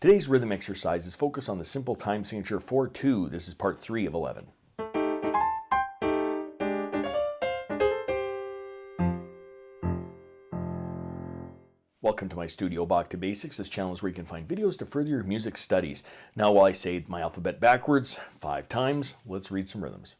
Today's rhythm exercise is focused on the simple time signature 4-2. This is part 3 of 11. Welcome to my studio, Bach To Basics. This channel is where you can find videos to further your music studies. Now while I say my alphabet backwards 5 times, let's read some rhythms.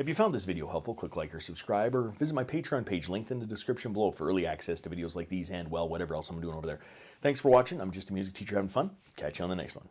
If you found this video helpful, click like or subscribe, or visit my Patreon page linked in the description below for early access to videos like these and, well, whatever else I'm doing over there. Thanks for watching. I'm just a music teacher having fun. Catch you on the next one.